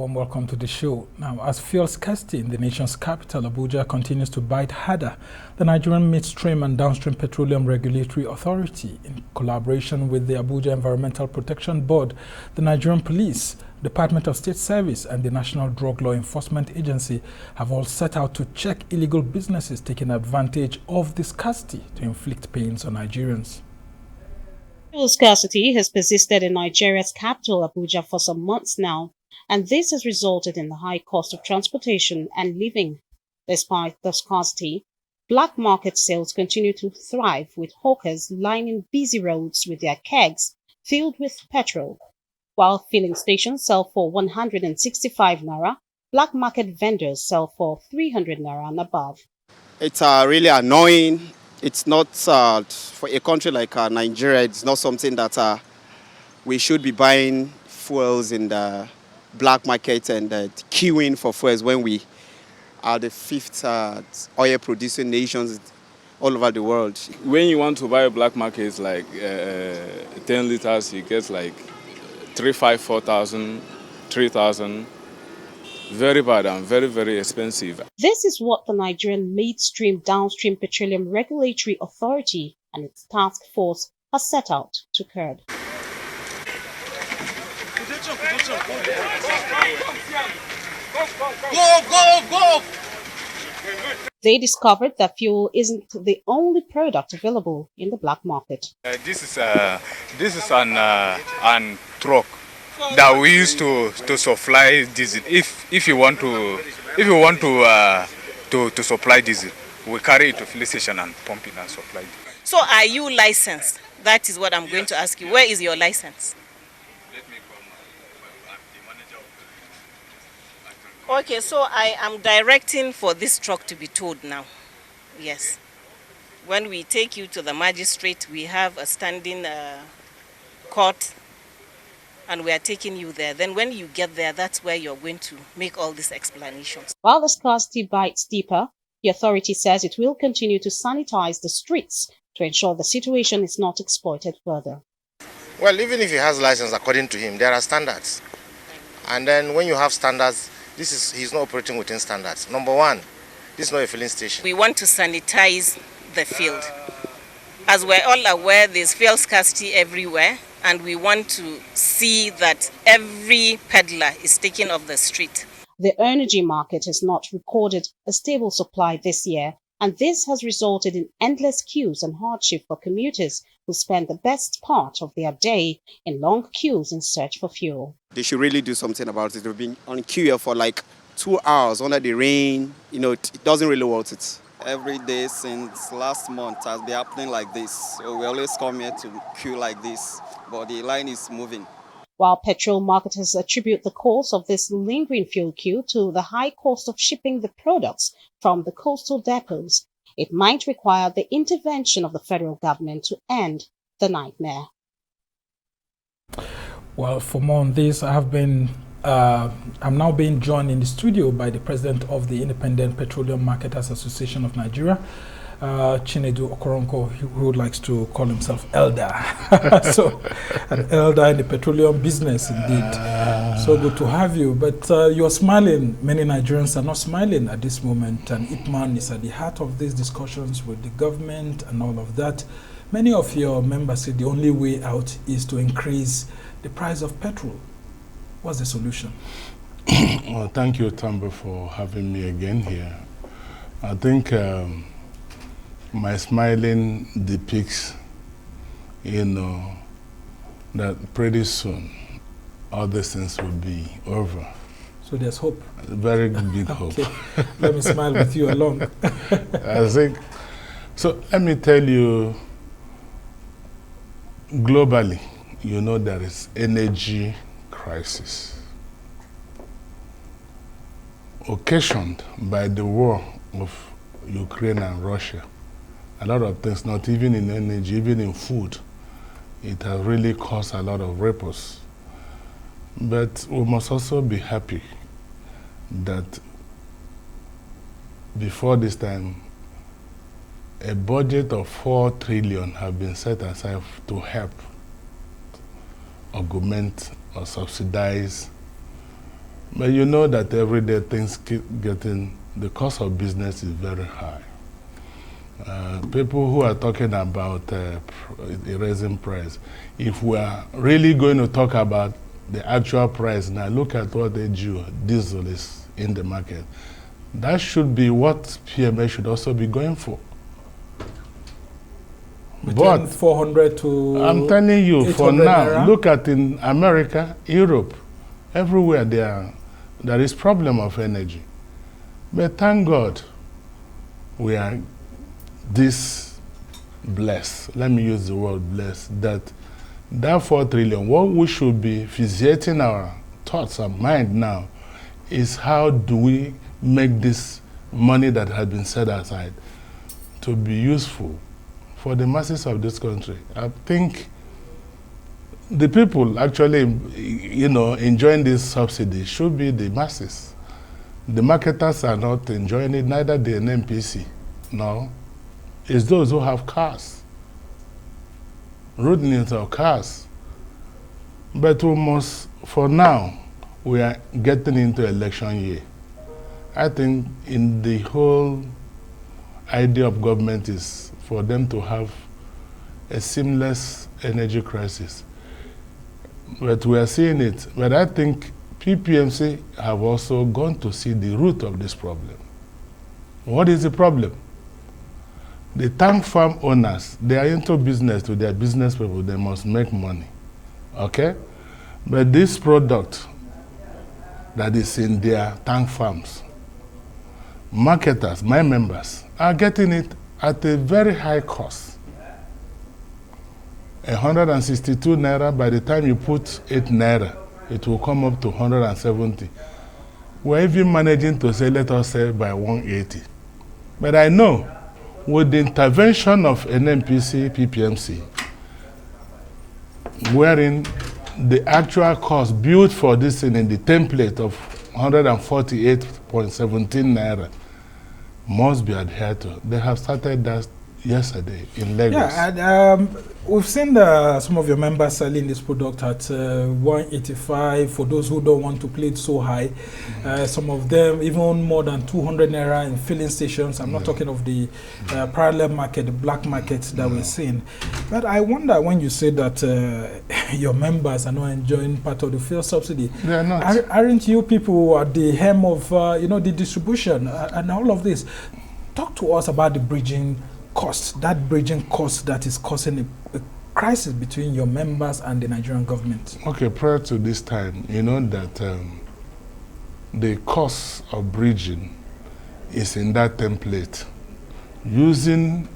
warm welcome to the show. Now, as fuel scarcity in the nation's capital, Abuja, continues to bite harder, the Nigerian Midstream and Downstream Petroleum Regulatory Authority, in collaboration with the Abuja Environmental Protection Board, the Nigerian Police, Department of State Service, and the National Drug Law Enforcement Agency, have all set out to check illegal businesses taking advantage of the scarcity to inflict pains on Nigerians. Fuel scarcity has persisted in Nigeria's capital, Abuja, for some months now, and this has resulted in the high cost of transportation and living. Despite the scarcity, black market sales continue to thrive, with hawkers lining busy roads with their kegs filled with petrol. While filling stations sell for 165 naira, black market vendors sell for 300 naira and above. It's really annoying. It's not, for a country like Nigeria, it's not something that we should be buying fuels in the black market and queuing for fuels when we are the fifth oil producing nations all over the world. When you want to buy a black market, it's like 10 liters, you get like 4,000, 3,000. Very bad and very, very expensive. This is what the Nigerian Midstream Downstream Petroleum Regulatory Authority and its task force has set out to curb. Go! They discovered that fuel isn't the only product available in the black market. This is an truck that we use to supply diesel. If you want to supply diesel, we carry it to filling station and pump it and supply it. So are you licensed? That is what I'm going to ask you. Where is your license? Let me call the manager of Okay, so I am directing for this truck to be towed now. Yes. When we take you to the magistrate, we have a standing court, and we are taking you there. Then when you get there, that's where you're going to make all these explanations. While the scarcity bites deeper, the authority says it will continue to sanitize the streets to ensure the situation is not exploited further. Well, even if he has license, according to him, there are standards. And then when you have standards, he's not operating within standards. Number one, this is not a filling station. We want to sanitize the field. As we're all aware, there's fuel scarcity everywhere, and we want to see that every peddler is taken off the street. The energy market has not recorded a stable supply this year, and this has resulted in endless queues and hardship for commuters who spend the best part of their day in long queues in search for fuel. They should really do something about it. We've been on queue here for like 2 hours under the rain. It doesn't really worth it. Every day since last month has been happening like this. So we always come here to queue like this, but the line is moving. While petrol marketers attribute the cause of this lingering fuel queue to the high cost of shipping the products from the coastal depots, it might require the intervention of the federal government to end the nightmare. Well, for more on this, I'm now being joined in the studio by the president of the Independent Petroleum Marketers Association of Nigeria, Chinedu Okoronkwo, who likes to call himself elder. So, an elder in the petroleum business, indeed. So good to have you. But you're smiling. Many Nigerians are not smiling at this moment, and IPMAN is at the heart of these discussions with the government and all of that. Many of your members say the only way out is to increase the price of petrol. What's the solution? Well, thank you, Tambo, for having me again here. I think my smiling depicts, that pretty soon all these things will be over. So there's hope. Very big hope. Okay. Let me smile with you along. I think, so let me tell you, globally, there is energy crisis occasioned by the war of Ukraine and Russia. A lot of things, not even in energy, even in food, it has really caused a lot of ripples. But we must also be happy that before this time, a budget of 4 trillion have been set aside to help augment or subsidize But you know that every day things keep getting, the cost of business is very high. People who are talking about raising price, if we are really going to talk about the actual price, now look at what diesel is in the market. That should be what PMA should also be going for. Between 400 to I'm telling you, for now, naira? Look at in America, Europe, everywhere there is problem of energy. But thank God we are this blessed, let me use the word blessed, that 4 trillion, what we should be fixating our thoughts and mind now is how do we make this money that has been set aside to be useful for the masses of this country. I think the people actually, enjoying this subsidy should be the masses. The marketers are not enjoying it, neither the NNPC. No. It's those who have cars, rootings of cars. But we must, for now, we are getting into election year. I think in the whole idea of government is for them to have a seamless energy crisis. But we are seeing it. But I think PPMC have also gone to see the root of this problem. What is the problem? The tank farm owners, they are into business to their business people. They must make money, okay? But this product that is in their tank farms, marketers, my members, are getting it at a very high cost. 162 naira, by the time you put 8 naira, it will come up to 170. We're even managing to say, let us say by 180. But I know with the intervention of NNPC, PPMC, wherein the actual cost built for this thing in the template of 148.17 naira must be adhered to. They have started that yesterday in Lagos. Yeah, and we've seen some of your members selling this product at 185 for those who don't want to play it so high. Some of them even more than 200 naira in filling stations. I'm not talking of the parallel market, the black market that we're seeing. But I wonder when you say that your members are not enjoying part of the fuel subsidy. They are not. Aren't you people at the hem of the distribution and all of this? Talk to us about the bridging cost, that bridging cost that is causing a crisis between your members and the Nigerian government. Okay, prior to this time, you know that the cost of bridging is in that template. Using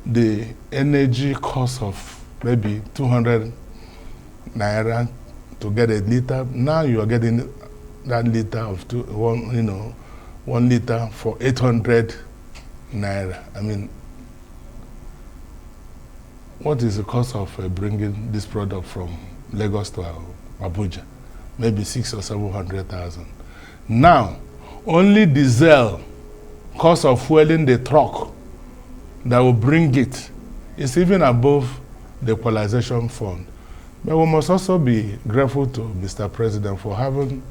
the energy cost of maybe 200 naira to get a liter, now you are getting that liter of 1 liter for 800 naira. I mean, what is the cost of bringing this product from Lagos to Abuja? Maybe 600,000 or 700,000. Now, only diesel cost of fueling the truck that will bring it is even above the equalization fund. But we must also be grateful to Mr. President for having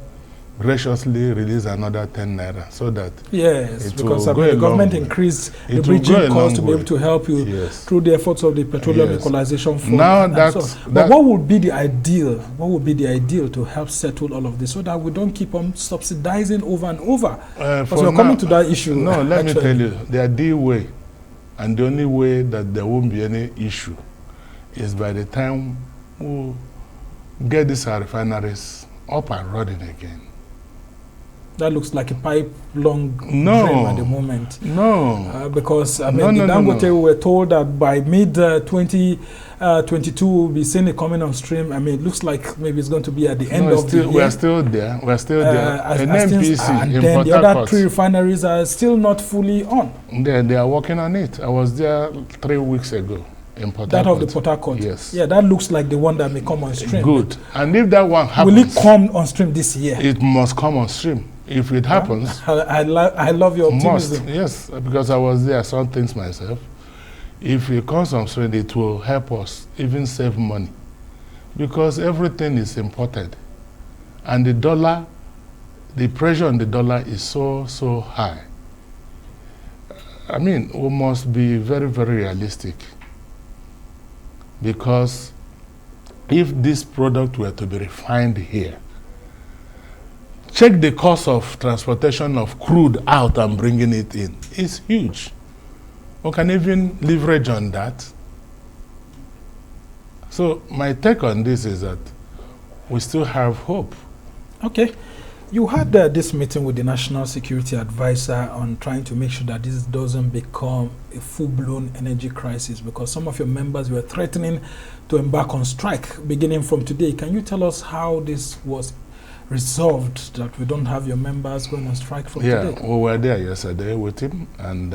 graciously released another 10 naira so that because the government increased the bridging cost to be able to help you through the efforts of the Petroleum Equalization Fund. Now but what would be the ideal? What would be the ideal to help settle all of this so that we don't keep on subsidizing over and over? Because we're coming to that issue. No, let me tell you, the ideal way and the only way that there won't be any issue is by the time we get these refineries up and running again. That looks like a pipe long dream at the moment. No. Because I mean, Dangote were told that by mid 2022 we'll be seeing it coming on stream. I mean, it looks like maybe it's going to be at the end of the year. We're still there. We're still there. And then the other 3 refineries are still not fully on. They are working on it. I was there 3 weeks ago. That of the Port Harcourt? Yes. Yeah, that looks like the one that may come on stream. Good. And if that one happens... Will it come on stream this year? It must come on stream. If it happens... I love your optimism. Must, yes, because I was there, I saw things myself. If it comes on stream, it will help us even save money. Because everything is imported. And the dollar the pressure on the dollar is so high. I mean, we must be very, very realistic, because if this product were to be refined here, check the cost of transportation of crude out and bringing it in. It's huge. We can even leverage on that. So my take on this is that we still have hope. Okay. You had this meeting with the National Security Advisor on trying to make sure that this doesn't become a full-blown energy crisis, because some of your members were threatening to embark on strike beginning from today. Can you tell us how this was resolved, that we don't have your members going on strike from today? Yeah, we were there yesterday with him, and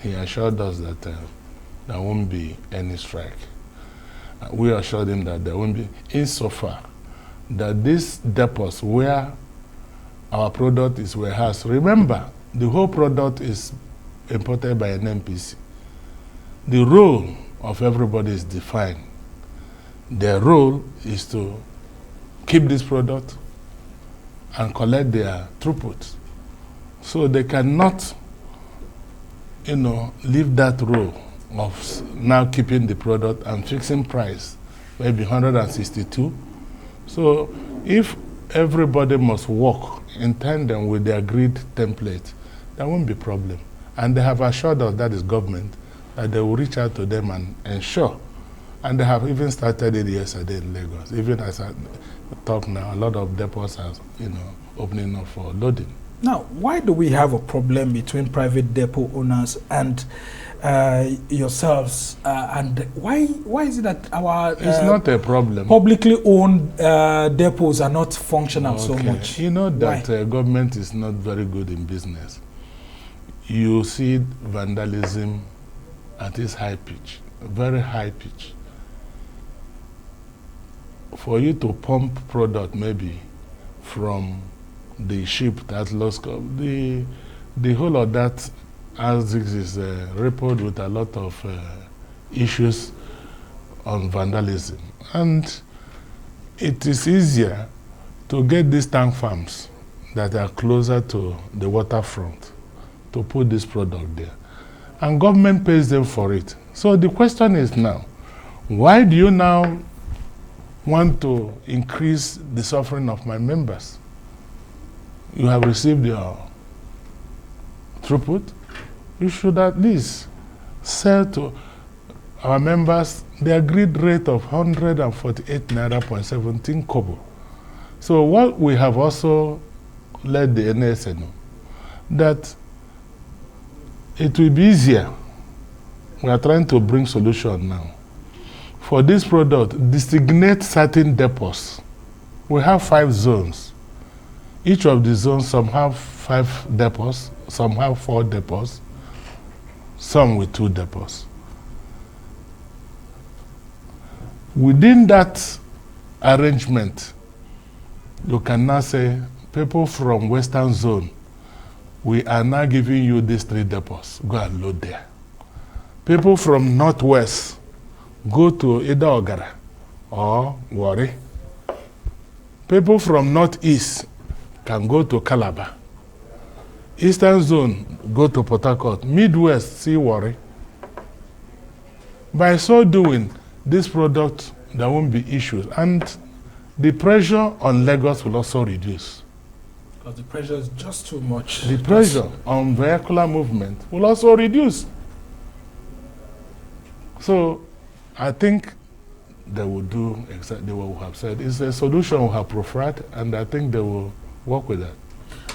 he assured us that there won't be any strike. We assured him that there won't be, insofar that these depots where our product is warehoused. Remember, the whole product is imported by an NPC. The role of everybody is defined. Their role is to keep this product and collect their throughput. So they cannot, leave that role of now keeping the product and fixing price, maybe 162. So if everybody must work in tandem with the agreed template, there won't be problem. And they have assured us, that is government, that they will reach out to them and ensure. And they have even started it yesterday in Lagos. Even as I talk now, a lot of depots are, opening up for loading. Now, why do we have a problem between private depot owners and yourselves? And why is it that our it's not a problem. Publicly owned depots are not functional so much? You know that government is not very good in business. You see vandalism at its high pitch, very high pitch. For you to pump product maybe from the ship that lost, the whole of that as this is riddled with a lot of issues on vandalism. And it is easier to get these tank farms that are closer to the waterfront to put this product there. And government pays them for it. So the question is now, why do you now want to increase the suffering of my members? You have received your throughput. You should at least sell to our members the agreed rate of 148 naira.17 kobo. So what we have also let the NSA know, that it will be easier. We are trying to bring solution now. For this product, designate certain depots. We have 5 zones. Each of the zones, some have 5 depots, some have 4 depots, some with 2 depots. Within that arrangement, you can now say, people from Western Zone, we are now giving you these 3 depots. Go and load there. People from Northwest, go to either Ogara or Warri. People from Northeast can go to Calabar. Eastern Zone, go to Port Harcourt. Midwest, see Warri. By so doing, this product, there won't be issues. And the pressure on Lagos will also reduce. Because the pressure is just too much. The pressure on vehicular movement will also reduce. So I think they will do exactly what we have said. It's a solution we have preferred, and I think they will work with that.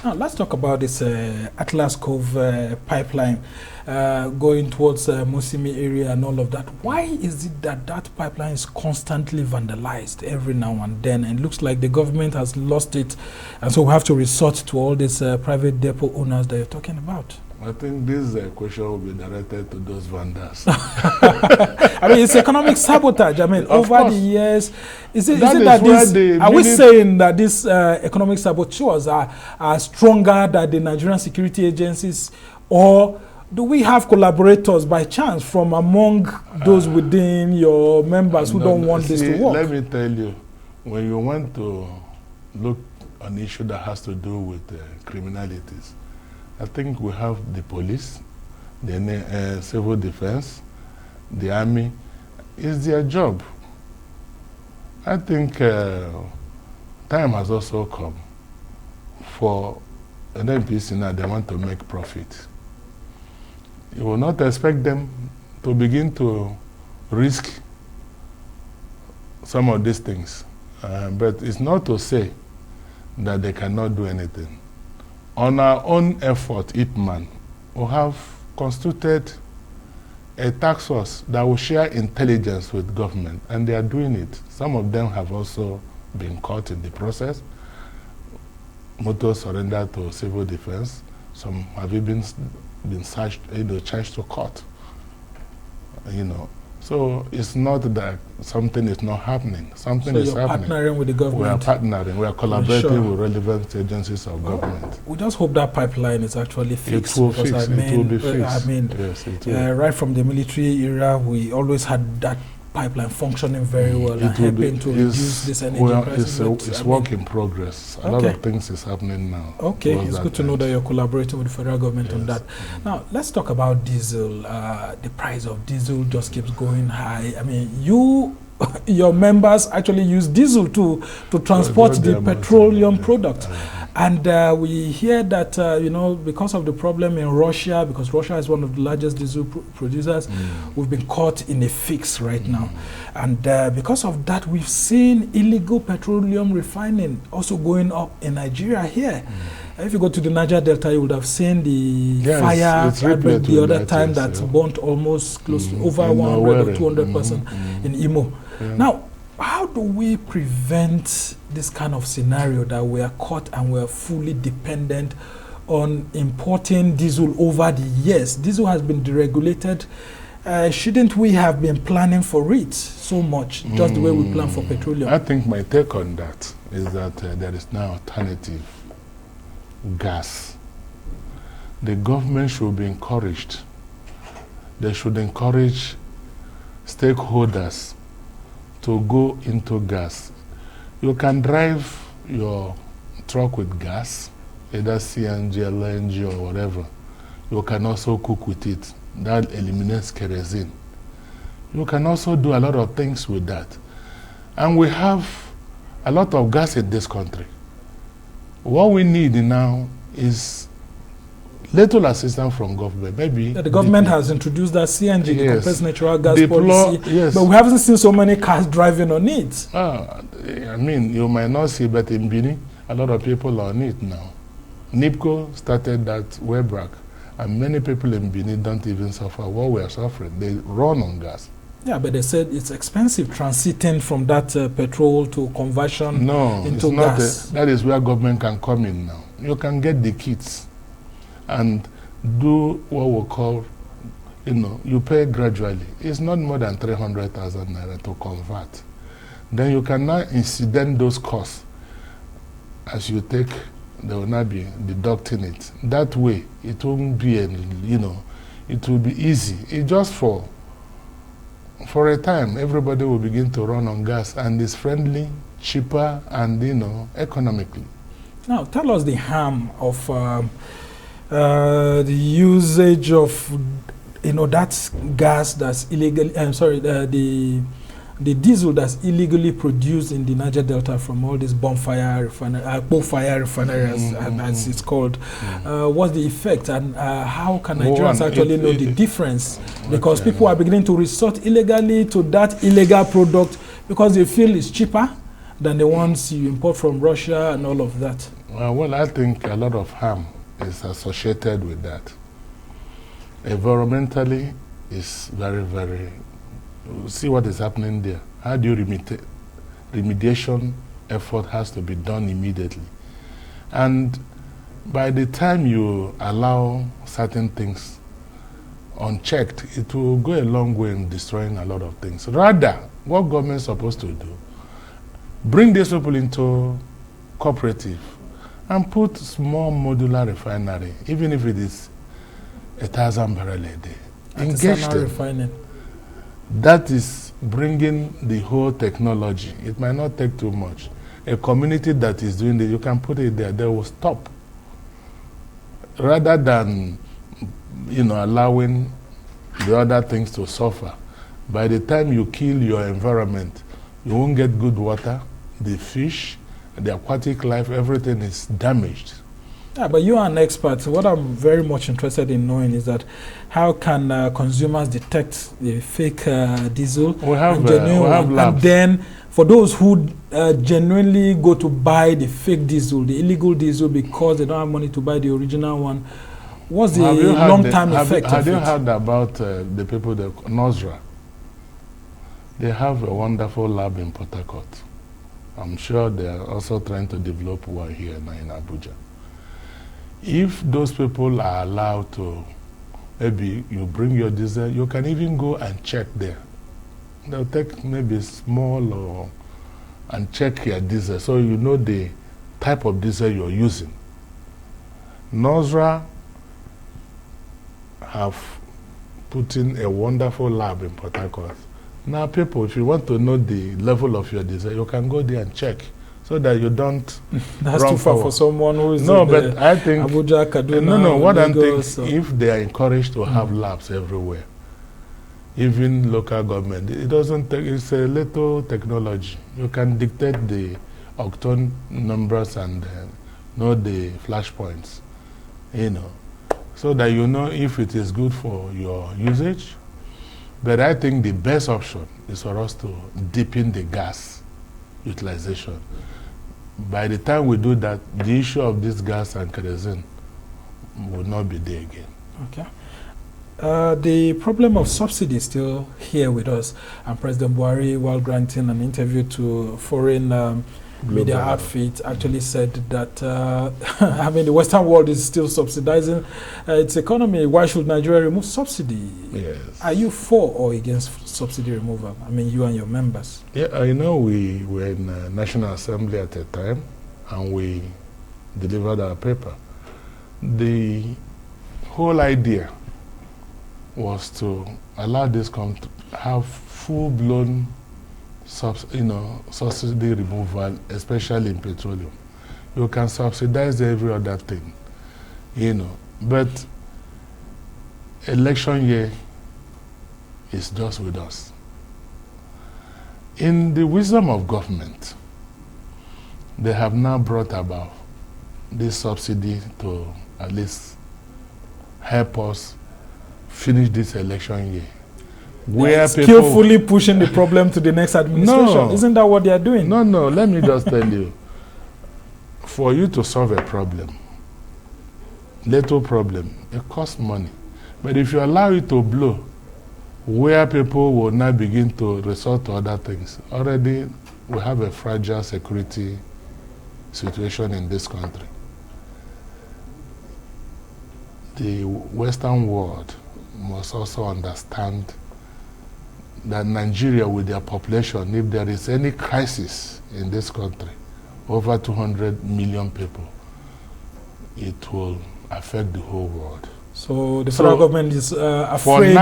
Now, let's talk about this Atlas Cove pipeline going towards Musimi area and all of that. Why is it that that pipeline is constantly vandalized every now and then? And it looks like the government has lost it, and so we have to resort to all these private depot owners that you're talking about. I think this question will be directed to those vendors. I mean, it's economic sabotage. I mean, over the years, are we saying that these economic saboteurs are stronger than the Nigerian security agencies, or do we have collaborators by chance from among those within your members who don't want this to work? Let me tell you, when you want to look an issue that has to do with criminalities. I think we have the police, the civil defense, the army. It's their job. I think time has also come for an NPC now, they want to make profit. You will not expect them to begin to risk some of these things. But it's not to say that they cannot do anything. On our own effort, IPMAN, we have constituted a task force that will share intelligence with government, and they are doing it. Some of them have also been caught in the process. Motors surrendered to civil defense. Some have even been charged to court. So it's not that something is not happening. Something is happening. Partnering with the government. We are partnering. We are collaborating with relevant agencies of government. We just hope that pipeline is actually fixed. It will fix. It will be fixed. Yes, it will. Right from the military era, we always had that pipeline functioning very well and helping to reduce this energy crisis. It's work in progress. A lot of things is happening now. Okay, it's good to know that you're collaborating with the federal government on that. Now, let's talk about diesel. The price of diesel just keeps going high. I mean, your members actually use diesel to transport the petroleum product. And we hear that, because of the problem in Russia, because Russia is one of the largest diesel producers, we've been caught in a fix right now. And because of that, we've seen illegal petroleum refining also going up in Nigeria here. If you go to the Niger Delta, you would have seen the fire the other time that burnt almost close to over 100 or 200% in Imo. Now, how do we prevent this kind of scenario that we are caught and we are fully dependent on importing diesel over the years? Diesel has been deregulated. Shouldn't we have been planning for it so much, just the way we plan for petroleum? I think my take on that is that there is now alternative gas. The government should be encouraged. They should encourage stakeholders to go into gas. You can drive your truck with gas, either CNG, LNG, or whatever. You can also cook with it. That eliminates kerosene. You can also do a lot of things with that. And we have a lot of gas in this country. What we need now is little assistance from government. Maybe the government has introduced that CNG, the compressed natural gas policy, but we haven't seen so many cars driving on it. I mean, you might not see, but in Benin, a lot of people are on it now. NIPCO started that way back, and many people in Benin don't even suffer what we are suffering. They run on gas. Yeah, but they said it's expensive transiting from that petrol to conversion into gas. That is where government can come in now. You can get the kits and do what we call, you pay gradually. It's not more than 300,000 naira to convert. Then you can now incident those costs as you take. They will not be deducting it. That way, it won't be, it will be easy. It's just for a time, everybody will begin to run on gas, and it's friendly, cheaper, and, economically. Now, tell us the harm of the usage of, that gas that's illegal. The diesel that's illegally produced in the Niger Delta from all these bonfire refineries, as it's called. What's the effect, and how can Nigerians actually know the difference? Because people are beginning to resort illegally to that illegal product because they feel it's cheaper than the ones you import from Russia and all of that. Well, I think a lot of harm is associated with that. Environmentally, it's very, very... See what is happening there. How do you remediation effort has to be done immediately. And by the time you allow certain things unchecked, it will go a long way in destroying a lot of things. Rather, what government is supposed to do, bring these people into cooperative and put small modular refinery, even if it is 1,000 barrels a day. Engage them. Refining. That is bringing the whole technology. It might not take too much. a community that is doing it, you can put it there, they will stop. Rather than, allowing the other things to suffer. By the time you kill your environment, you won't get good water, the fish, the aquatic life, everything is damaged. Yeah, but you are an expert. What I'm very much interested in knowing is that how can consumers detect the fake diesel and genuine labs. And then for those who genuinely go to buy the fake diesel, the illegal diesel, because they don't have money to buy the original one, what's the long-term effect of it? Have you heard about the people, the Nosra? They have a wonderful lab in Port Harcourt. I'm sure they are also trying to develop one here now in Abuja. If those people are allowed to, maybe you bring your diesel, you can even go and check there. They'll take maybe small and check your diesel so you know the type of diesel you're using. Nosra have put in a wonderful lab in Port Harcourt. Now people, if you want to know the level of your diesel, you can go there and check so that you don't That's run too far forward. For someone who is no, but I think Abuja, Kaduna, no. What I'm thinking, so. if they are encouraged to have labs everywhere, even local government, it doesn't take. It's a little technology. You can dictate the octane numbers and know the flash points, so that you know if it is good for your usage. But I think the best option is for us to deepen the gas utilization. By the time we do that, the issue of this gas and kerosene will not be there again. Okay. The problem of subsidy is still here with us. And President Buhari, while granting an interview to foreign media outfit, actually said that the Western world is still subsidizing its economy. Why should Nigeria remove subsidy? Yes. Are you for or against subsidy removal? I mean, you and your members. Yeah, I know we were in National Assembly at the time, and we delivered our paper. The whole idea was to allow this country to have full-blown subsidy removal, especially in petroleum. You can subsidize every other thing, but election year is just with us. In the wisdom of government, they have now brought about this subsidy to at least help us finish this election year. Where skillfully pushing the problem to the next administration. No. Isn't that what they are doing? No, let me just tell you. For you to solve a problem, little problem, it costs money. But if you allow it to blow, where people will now begin to resort to other things, already we have a fragile security situation in this country. The Western world must also understand that Nigeria, with their population, if there is any crisis in this country, over 200 million people, it will affect the whole world. So the federal government is afraid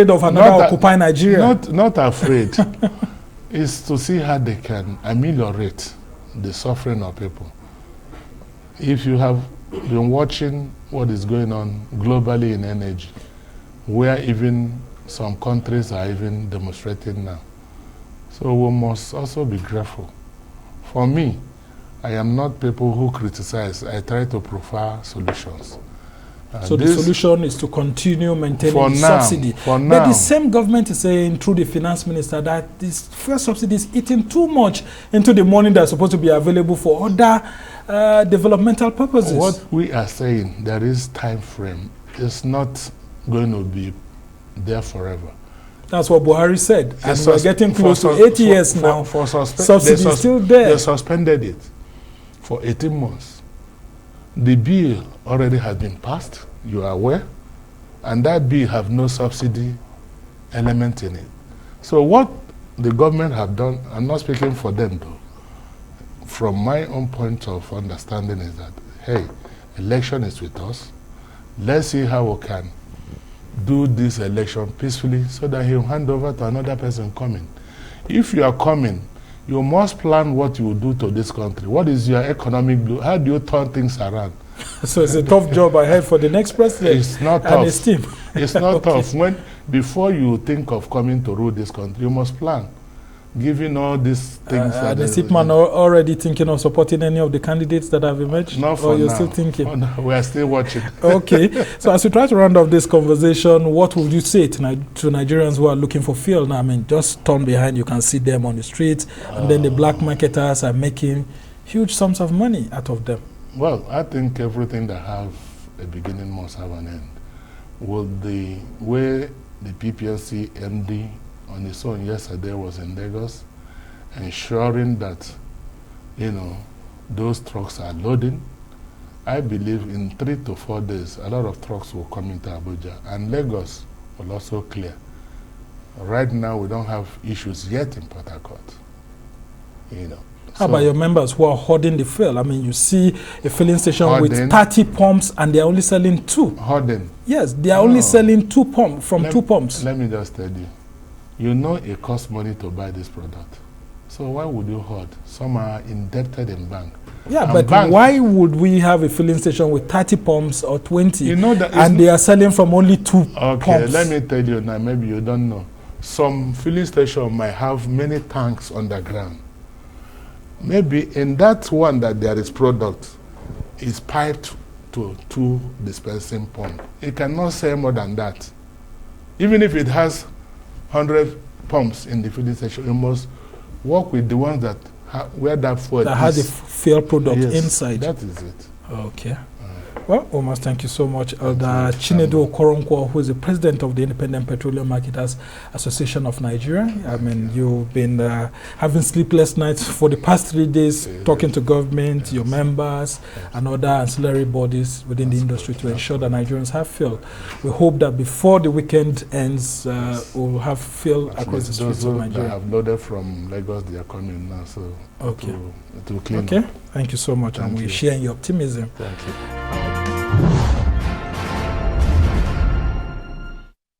of another Occupy Nigeria. Not afraid. It's to see how they can ameliorate the suffering of people. If you have been watching what is going on globally in energy, where even some countries are even demonstrating now. So we must also be grateful. For me, I am not people who criticize. I try to prefer solutions. So the solution is to continue maintaining the subsidy. But the same government is saying through the finance minister that this fuel subsidy is eating too much into the money that's supposed to be available for other developmental purposes. What we are saying, there is time frame. It's not going to be there forever. That's what Buhari said. And we're getting close to 8 years now. Subsidy is still there. They suspended it for 18 months. The bill already has been passed, you are aware, and that bill have no subsidy element in it. So what the government have done, I'm not speaking for them though, from my own point of understanding is that, hey, election is with us. Let's see how we can do this election peacefully so that he'll hand over to another person coming. If you are coming, You must plan what you will do to this country. What is your economic blue? How do you turn things around? So it's a tough job ahead for the next president. It's not and tough. his team. It's not Okay. tough. Before you think of coming to rule this country, you must plan. Given all these things. And is IPMAN already thinking of supporting any of the candidates that have emerged? Not for or you're now. still thinking? Oh, no, we are still watching. Okay. So as we try to round off this conversation, what would you say to Nigerians who are looking for fuel now? I mean, just turn behind, you can see them on the streets, and then the black marketers are making huge sums of money out of them. Well, I think everything that have a beginning must have an end. With the way the PPLC MD on his own yesterday was in Lagos, ensuring that, those trucks are loading, I believe in 3 to 4 days, a lot of trucks will come into Abuja, and Lagos will also clear. Right now, we don't have issues yet in Port Harcourt. How about your members who are hoarding the fuel? I mean, you see a filling station Hoarding. with 30 pumps and they are only selling 2. Hoarding. Yes, they are only selling 2 pumps from 2 pumps. Let me just tell you, it costs money to buy this product. So why would you hoard? Some are indebted in bank. Yeah, And but why would we have a filling station with 30 pumps or 20 that and they are selling from only 2 Okay, pumps? let me tell you now, maybe you don't know. Some filling station might have many tanks underground. Maybe in that one that there is product, is piped to 2 dispensing pumps. It cannot sell more than that. Even if it has 100 pumps in the filling station, you must work with the ones that where that fuel that has the fuel product inside. That is it. Okay. Well, Omar, thank you so much. Elder Chinedu Okoronkwo, who is the president of the Independent Petroleum Marketers Association of Nigeria. I mean, you've been having sleepless nights for the past 3 days, talking to government, your members, and other ancillary bodies within the industry to ensure that Nigerians have fuel. We hope that before the weekend ends, we'll have fuel across the streets of Nigeria. That have loaded from Lagos, they are coming now, so okay. it will clean Okay, up. thank you so much, and we share your optimism. Thank you.